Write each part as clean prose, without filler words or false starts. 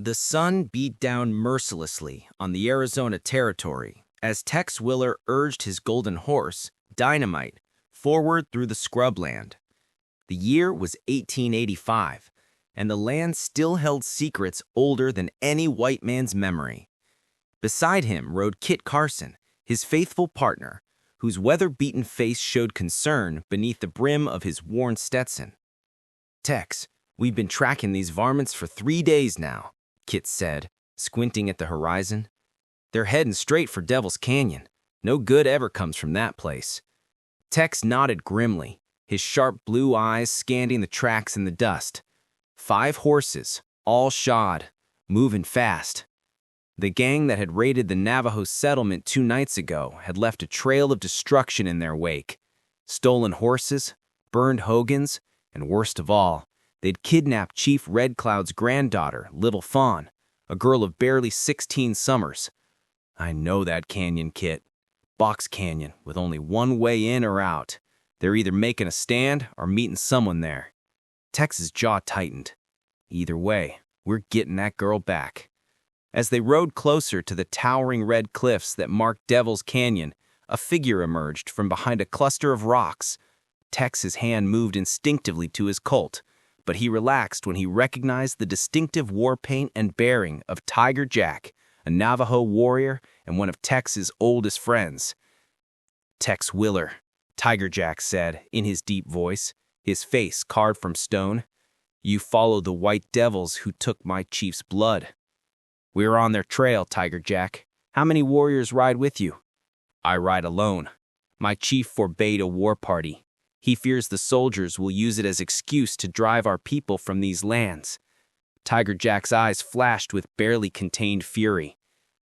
The sun beat down mercilessly on the Arizona territory as Tex Willer urged his golden horse, Dynamite, forward through the scrubland. The year was 1885, and the land still held secrets older than any white man's memory. Beside him rode Kit Carson, his faithful partner, whose weather-beaten face showed concern beneath the brim of his worn Stetson. "Tex, we've been tracking these varmints for 3 days now," Kit said, squinting at the horizon. "They're heading straight for Devil's Canyon. No good ever comes from that place." Tex nodded grimly, his sharp blue eyes scanning the tracks in the dust. 5 horses, all shod, moving fast. The gang that had raided the Navajo settlement 2 nights ago had left a trail of destruction in their wake. Stolen horses, burned hogans, and worst of all, they'd kidnapped Chief Red Cloud's granddaughter, Little Fawn, a girl of barely 16 summers. "I know that canyon, Kit. Box Canyon, with only one way in or out. They're either making a stand or meeting someone there." Tex's jaw tightened. "Either way, we're getting that girl back." As they rode closer to the towering red cliffs that marked Devil's Canyon, a figure emerged from behind a cluster of rocks. Tex's hand moved instinctively to his Colt, but he relaxed when he recognized the distinctive war paint and bearing of Tiger Jack, a Navajo warrior and one of Tex's oldest friends. "Tex Willer," Tiger Jack said in his deep voice, his face carved from stone. "You followed the white devils who took my chief's blood." "We're on their trail, Tiger Jack. How many warriors ride with you?" "I ride alone. My chief forbade a war party. He fears the soldiers will use it as excuse to drive our people from these lands." Tiger Jack's eyes flashed with barely contained fury.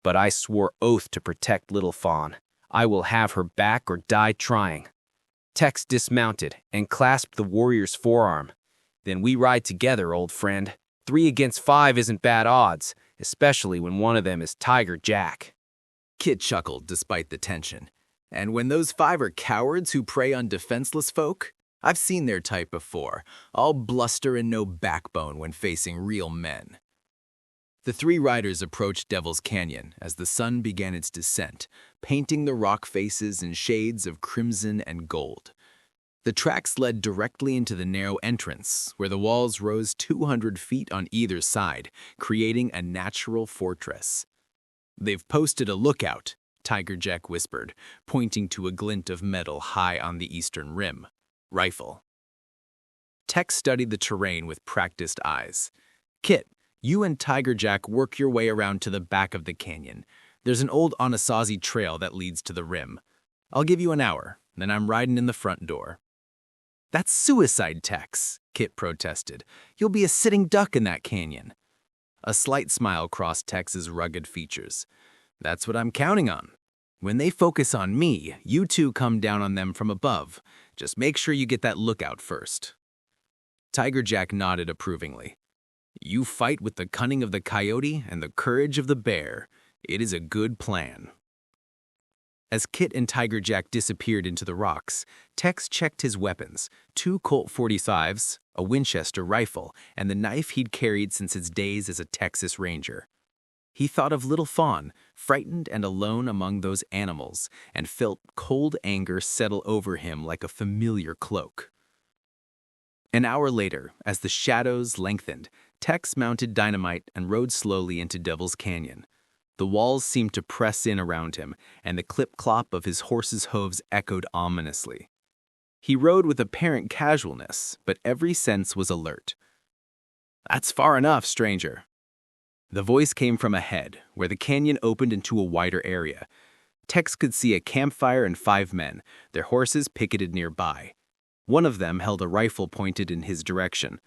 "But I swore oath to protect Little Fawn. I will have her back or die trying." Tex dismounted and clasped the warrior's forearm. "Then we ride together, old friend. 3 against 5 isn't bad odds, especially when one of them is Tiger Jack." Kit chuckled despite the tension. "And when those 5 are cowards who prey on defenseless folk? I've seen their type before, all bluster and no backbone when facing real men." The 3 riders approached Devil's Canyon as the sun began its descent, painting the rock faces in shades of crimson and gold. The tracks led directly into the narrow entrance, where the walls rose 200 feet on either side, creating a natural fortress. "They've posted a lookout," Tiger Jack whispered, pointing to a glint of metal high on the eastern rim. "Rifle." Tex studied the terrain with practiced eyes. "Kit, you and Tiger Jack work your way around to the back of the canyon. There's an old Anasazi trail that leads to the rim. I'll give you an hour, then I'm riding in the front door." "That's suicide, Tex," Kit protested. "You'll be a sitting duck in that canyon." A slight smile crossed Tex's rugged features. "That's what I'm counting on. When they focus on me, you 2 come down on them from above. Just make sure you get that lookout first." Tiger Jack nodded approvingly. "You fight with the cunning of the coyote and the courage of the bear. It is a good plan." As Kit and Tiger Jack disappeared into the rocks, Tex checked his weapons, 2 Colt 45s, a Winchester rifle, and the knife he'd carried since his days as a Texas Ranger. He thought of Little Fawn, frightened and alone among those animals, and felt cold anger settle over him like a familiar cloak. An hour later, as the shadows lengthened, Tex mounted Dynamite and rode slowly into Devil's Canyon. The walls seemed to press in around him, and the clip-clop of his horse's hooves echoed ominously. He rode with apparent casualness, but every sense was alert. "That's far enough, stranger." The voice came from ahead, where the canyon opened into a wider area. Tex could see a campfire and 5 men, their horses picketed nearby. One of them held a rifle pointed in his direction.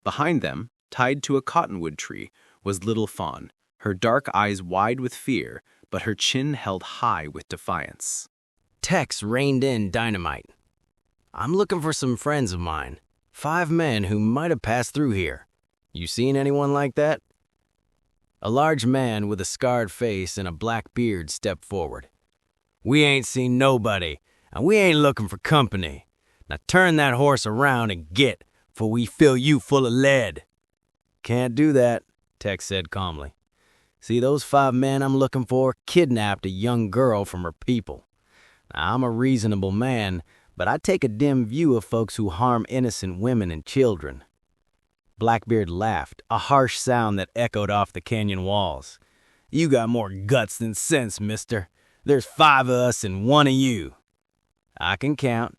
Behind them, tied to a cottonwood tree, was Little Fawn, her dark eyes wide with fear, but her chin held high with defiance. Tex reined in Dynamite. "I'm looking for some friends of mine, 5 men who might have passed through here. You seen anyone like that?" A large man with a scarred face and a black beard stepped forward. "We ain't seen nobody, and we ain't looking for company. Now turn that horse around and get, for we fill you full of lead." "Can't do that," Tex said calmly. See, those 5 men I'm looking for kidnapped a young girl from her people. Now, I'm a reasonable man, but I take a dim view of folks who harm innocent women and children. Blackbeard laughed, a harsh sound that echoed off the canyon walls. You got more guts than sense, mister. There's 5 of us and 1 of you. I can count.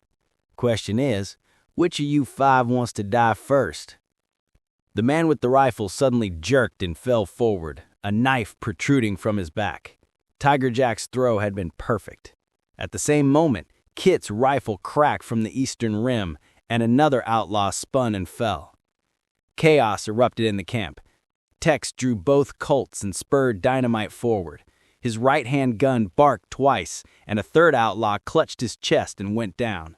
Question is, which of you 5 wants to die first? The man with the rifle suddenly jerked and fell forward, a knife protruding from his back. Tiger Jack's throw had been perfect. At the same moment, Kit's rifle cracked from the eastern rim, and another outlaw spun and fell. Chaos erupted in the camp. Tex drew both Colts and spurred Dynamite forward. His right-hand gun barked twice, and a third outlaw clutched his chest and went down.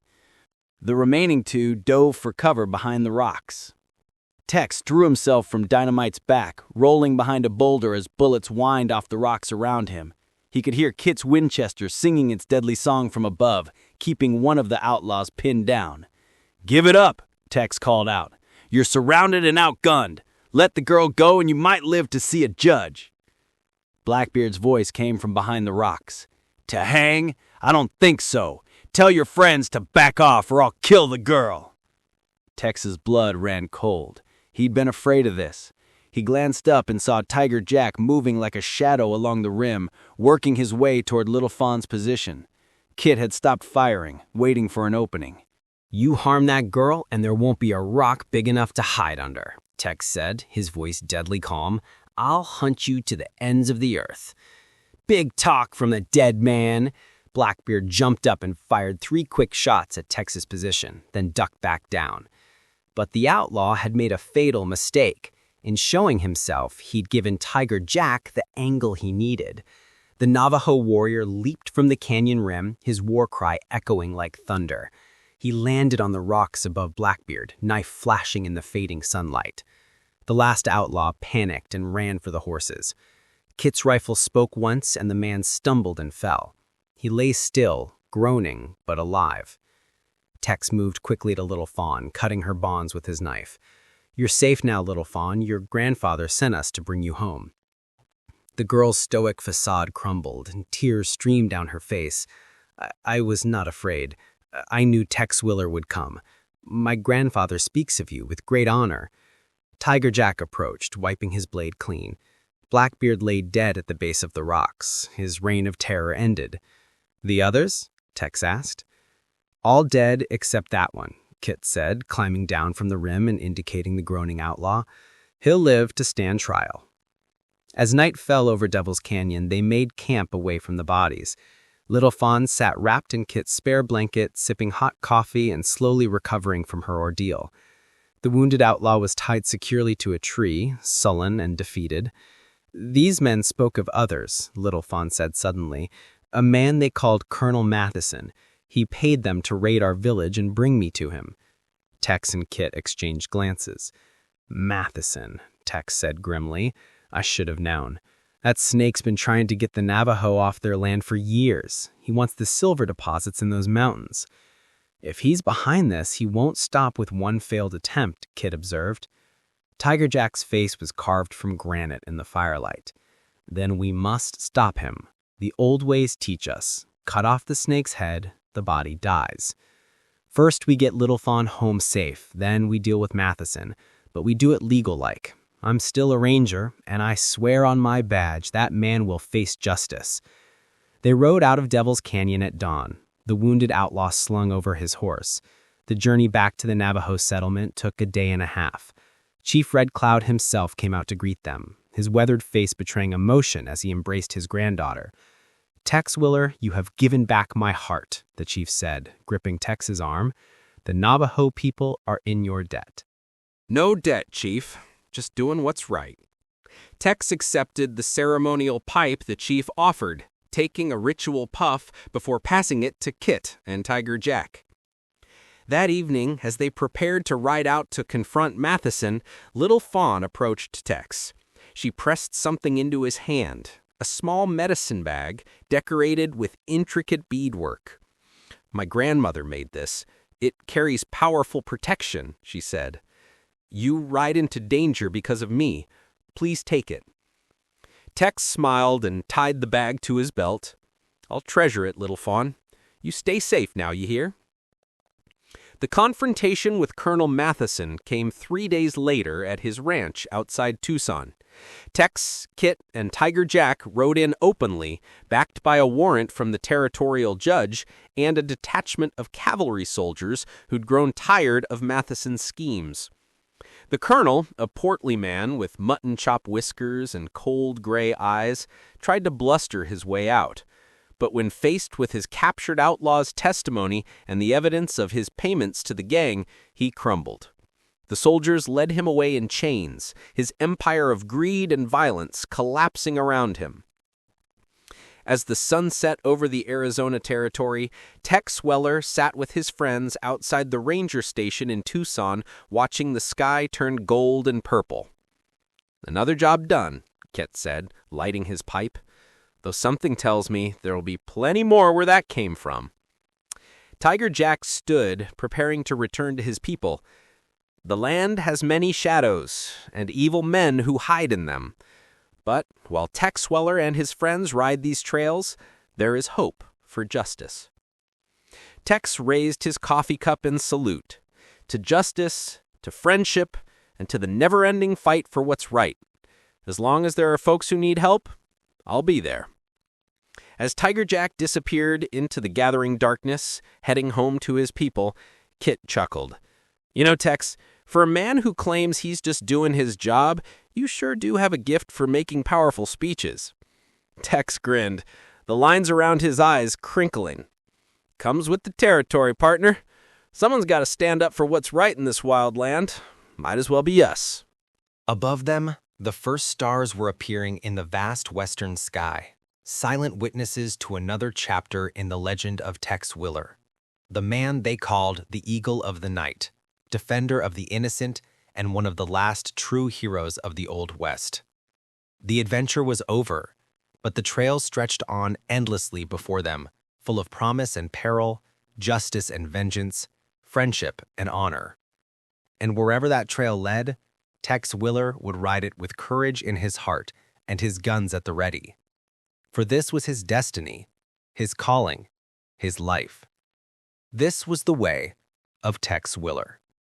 The remaining 2 dove for cover behind the rocks. Tex threw himself from Dynamite's back, rolling behind a boulder as bullets whined off the rocks around him. He could hear Kit's Winchester singing its deadly song from above, keeping one of the outlaws pinned down. "Give it up," Tex called out. "You're surrounded and outgunned. Let the girl go and you might live to see a judge." Blackbeard's voice came from behind the rocks. "To hang? I don't think so. Tell your friends to back off or I'll kill the girl." Tex's blood ran cold. He'd been afraid of this. He glanced up and saw Tiger Jack moving like a shadow along the rim, working his way toward Little Fawn's position. Kit had stopped firing, waiting for an opening. You harm that girl and there won't be a rock big enough to hide under, Tex said, his voice deadly calm. I'll hunt you to the ends of the earth. Big talk from the dead man. Blackbeard jumped up and fired 3 quick shots at Tex's position, then ducked back down. But the outlaw had made a fatal mistake. In showing himself, he'd given Tiger Jack the angle he needed. The Navajo warrior leaped from the canyon rim, his war cry echoing like thunder. He landed on the rocks above Blackbeard, knife flashing in the fading sunlight. The last outlaw panicked and ran for the horses. Kit's rifle spoke once and the man stumbled and fell. He lay still, groaning, but alive. Tex moved quickly to Little Fawn, cutting her bonds with his knife. You're safe now, Little Fawn. Your grandfather sent us to bring you home. The girl's stoic facade crumbled, and tears streamed down her face. I was not afraid. I knew Tex Willer would come. My grandfather speaks of you with great honor. Tiger Jack approached, wiping his blade clean. Blackbeard lay dead at the base of the rocks. His reign of terror ended. The others? Tex asked. All dead except that one, Kit said, climbing down from the rim and indicating the groaning outlaw. He'll live to stand trial. As night fell over Devil's Canyon, they made camp away from the bodies. Little Fawn sat wrapped in Kit's spare blanket, sipping hot coffee and slowly recovering from her ordeal. The wounded outlaw was tied securely to a tree, sullen and defeated. These men spoke of others, Little Fawn said suddenly. A man they called Colonel Matheson. He paid them to raid our village and bring me to him. Tex and Kit exchanged glances. Matheson, Tex said grimly. I should have known. That snake's been trying to get the Navajo off their land for years. He wants the silver deposits in those mountains. If he's behind this, he won't stop with one failed attempt, Kit observed. Tiger Jack's face was carved from granite in the firelight. Then we must stop him. The old ways teach us. Cut off the snake's head, the body dies. First, we get Little Fawn home safe. Then we deal with Matheson. But we do it legal-like. I'm still a ranger, and I swear on my badge that man will face justice. They rode out of Devil's Canyon at dawn. The wounded outlaw slung over his horse. The journey back to the Navajo settlement took a day and a half. Chief Red Cloud himself came out to greet them, his weathered face betraying emotion as he embraced his granddaughter. Tex Willer, you have given back my heart, the chief said, gripping Tex's arm. The Navajo people are in your debt. No debt, Chief. Just doing what's right. Tex accepted the ceremonial pipe the chief offered, taking a ritual puff before passing it to Kit and Tiger Jack. That evening, as they prepared to ride out to confront Matheson, Little Fawn approached Tex. She pressed something into his hand, a small medicine bag decorated with intricate beadwork. My grandmother made this. It carries powerful protection, she said. You ride into danger because of me. Please take it." Tex smiled and tied the bag to his belt. "I'll treasure it, little fawn. You stay safe now, you hear?" The confrontation with Colonel Matheson came 3 days later at his ranch outside Tucson. Tex, Kit, and Tiger Jack rode in openly, backed by a warrant from the territorial judge and a detachment of cavalry soldiers who'd grown tired of Matheson's schemes. The colonel, a portly man with mutton chop whiskers and cold gray eyes, tried to bluster his way out. But when faced with his captured outlaw's testimony and the evidence of his payments to the gang, he crumbled. The soldiers led him away in chains, his empire of greed and violence collapsing around him. As the sun set over the Arizona Territory, Tex Weller sat with his friends outside the ranger station in Tucson, watching the sky turn gold and purple. "Another job done," Kit said, lighting his pipe. "Though something tells me there'll be plenty more where that came from." Tiger Jack stood, preparing to return to his people. "The land has many shadows, and evil men who hide in them. But while Tex Weller and his friends ride these trails, there is hope for justice." Tex raised his coffee cup in salute. To justice, to friendship, and to the never-ending fight for what's right. As long as there are folks who need help, I'll be there. As Tiger Jack disappeared into the gathering darkness, heading home to his people, Kit chuckled. "You know, Tex, for a man who claims he's just doing his job, you sure do have a gift for making powerful speeches." Tex grinned, the lines around his eyes crinkling. "Comes with the territory, partner. Someone's got to stand up for what's right in this wild land. Might as well be us." Above them, the first stars were appearing in the vast western sky, silent witnesses to another chapter in the legend of Tex Willer, the man they called the Eagle of the Night, defender of the innocent and one of the last true heroes of the Old West. The adventure was over, but the trail stretched on endlessly before them, full of promise and peril, justice and vengeance, friendship and honor. And wherever that trail led, Tex Willer would ride it with courage in his heart and his guns at the ready. For this was his destiny, his calling, his life. This was the way of Tex Willer.